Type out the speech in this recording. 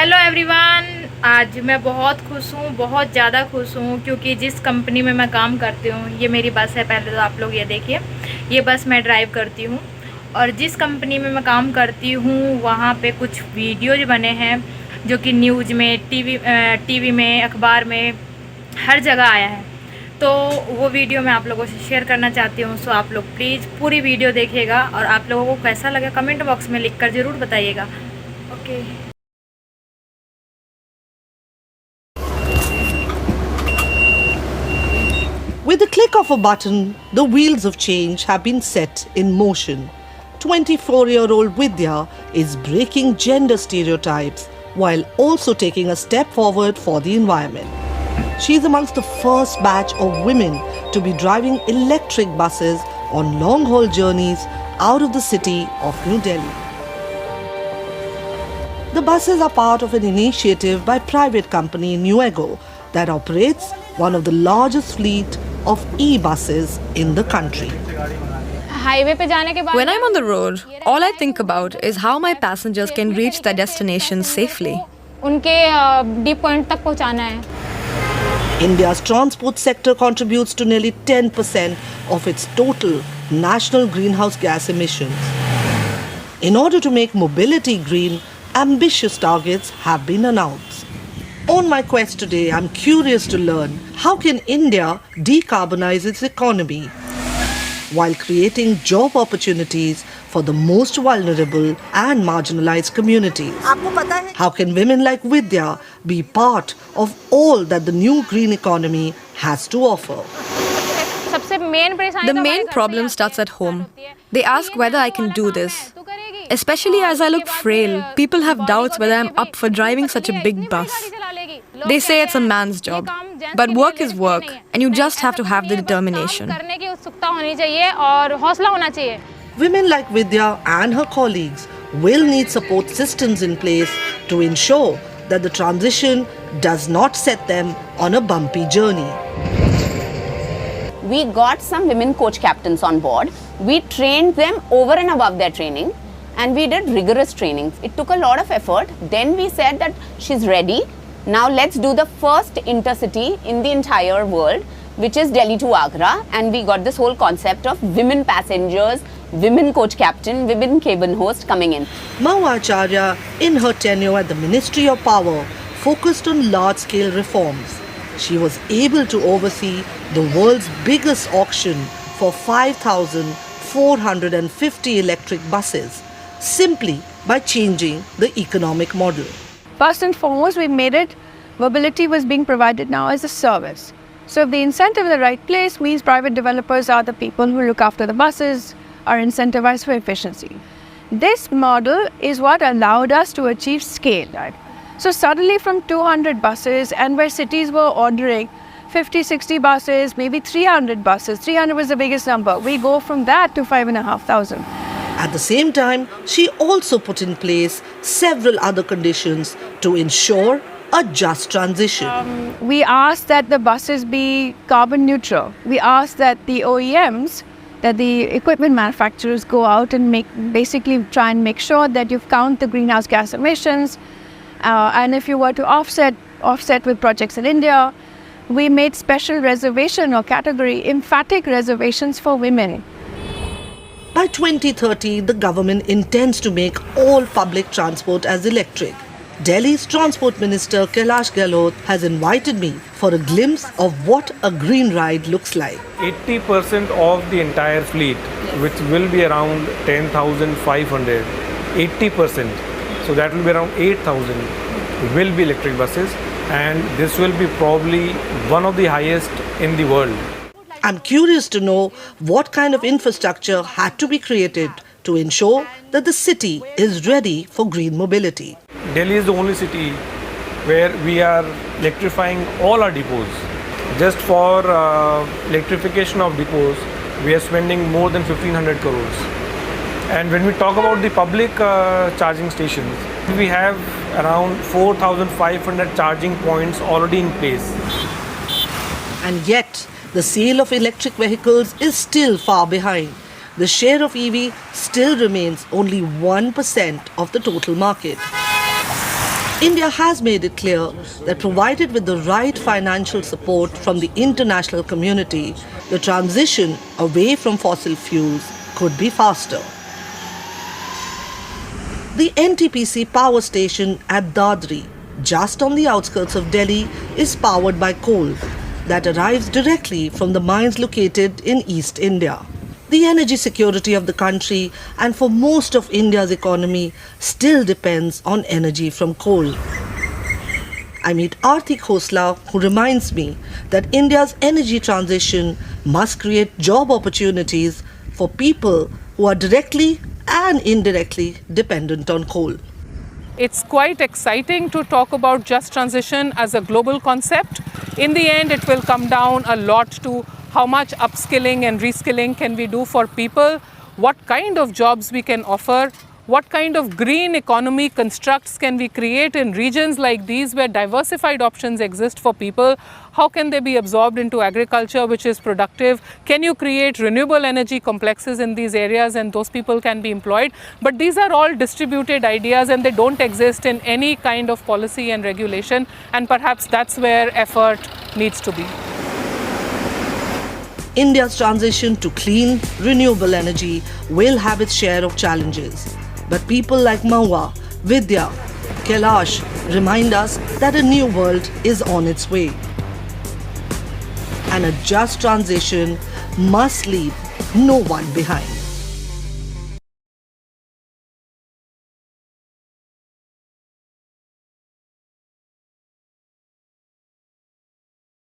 Hello everyone, आज मैं बहुत खुश हूँ, बहुत ज़्यादा खुश हूँ क्योंकि जिस कंपनी में मैं काम करती हूँ, ये मेरी बस है। पहले तो आप लोग ये देखिए, ये बस मैं ड्राइव करती हूँ और जिस कंपनी में मैं काम करती हूँ वहाँ पे कुछ वीडियोज बने हैं जो कि न्यूज़ में, टीवी में, अखबार में, हर जगह आया है। तो वो वीडियो मैं आप लोगों से शेयर करना चाहती हूँ। सो आप लोग प्लीज़ पूरी वीडियो देखिएगा और आप लोगों को कैसा लगा कमेंट बॉक्स में लिख कर ज़रूर बताइएगा। Okay. With the click of a button, the wheels of change have been set in motion. 24-year-old Vidya is breaking gender stereotypes while also taking a step forward for the environment. She is amongst the first batch of women to be driving electric buses on long-haul journeys out of the city of New Delhi. The buses are part of an initiative by private company Nuego that operates one of the largest fleet of e-buses in the country. When I'm on the road, all I think about is how my passengers can reach their destinations safely. India's transport sector contributes to nearly 10% of its total national greenhouse gas emissions. In order to make mobility green, ambitious targets have been announced. On my quest today, I'm curious to learn how can India decarbonize its economy while creating job opportunities for the most vulnerable and marginalized communities. How can women like Vidya be part of all that the new green economy has to offer? The main problem starts at home. They ask whether I can do this. Especially as I look frail, people have doubts whether I'm up for driving such a big bus. They say it's a man's job. But work is work, and you just have to have the determination. Women like Vidya and her colleagues will need support systems in place to ensure that the transition does not set them on a bumpy journey. We got some women coach captains on board. We trained them over and above their training, and we did rigorous trainings. It took a lot of effort. Then we said that she's ready. Now let's do the first intercity in the entire world, which is Delhi to Agra, and we got this whole concept of women passengers, women coach captain, women cabin host coming in. Mahua Acharya, in her tenure at the Ministry of Power, focused on large-scale reforms. She was able to oversee the world's biggest auction for 5,450 electric buses, simply by changing the economic model. First and foremost, we made it, mobility was being provided now as a service. So if the incentive in the right place means private developers are the people who look after the buses, are incentivized for efficiency. This model is what allowed us to achieve scale. Right? So suddenly from 200 buses, and where cities were ordering 50, 60 buses, maybe 300 buses, 300 was the biggest number, we go from that to 5,500. At the same time, she also put in place several other conditions to ensure a just transition. We asked that the buses be carbon neutral. We asked that the OEMs, that the equipment manufacturers go out and basically try and make sure that you count the greenhouse gas emissions. And if you were to offset with projects in India, we made special reservation or category emphatic reservations for women. By 2030, the government intends to make all public transport as electric. Delhi's Transport Minister Kailash Gehlot has invited me for a glimpse of what a green ride looks like. 80% of the entire fleet, which will be around 10,500, 80%, so that will be around 8,000, will be electric buses, and this will be probably one of the highest in the world. I'm curious to know what kind of infrastructure had to be created to ensure that the city is ready for green mobility. Delhi is the only city where we are electrifying all our depots. Just for electrification of depots, we are spending more than 1,500 crores. And when we talk about the public charging stations, we have around 4,500 charging points already in place. And yet, the sale of electric vehicles is still far behind. The share of EV still remains only 1% of the total market. India has made it clear that provided with the right financial support from the international community, the transition away from fossil fuels could be faster. The NTPC power station at Dadri, just on the outskirts of Delhi, is powered by coal that arrives directly from the mines located in East India. The energy security of the country and for most of India's economy still depends on energy from coal. I meet Aarti Khosla, who reminds me that India's energy transition must create job opportunities for people who are directly and indirectly dependent on coal. It's quite exciting to talk about just transition as a global concept. In the end, it will come down a lot to how much upskilling and reskilling can we do for people, what kind of jobs we can offer, what kind of green economy constructs can we create in regions like these where diversified options exist for people, how can they be absorbed into agriculture which is productive, can you create renewable energy complexes in these areas and those people can be employed. But these are all distributed ideas and they don't exist in any kind of policy and regulation, and perhaps that's where effort needs to be. India's transition to clean, renewable energy will have its share of challenges. But people like Mahua, Vidya, Kailash remind us that a new world is on its way. And a just transition must leave no one behind.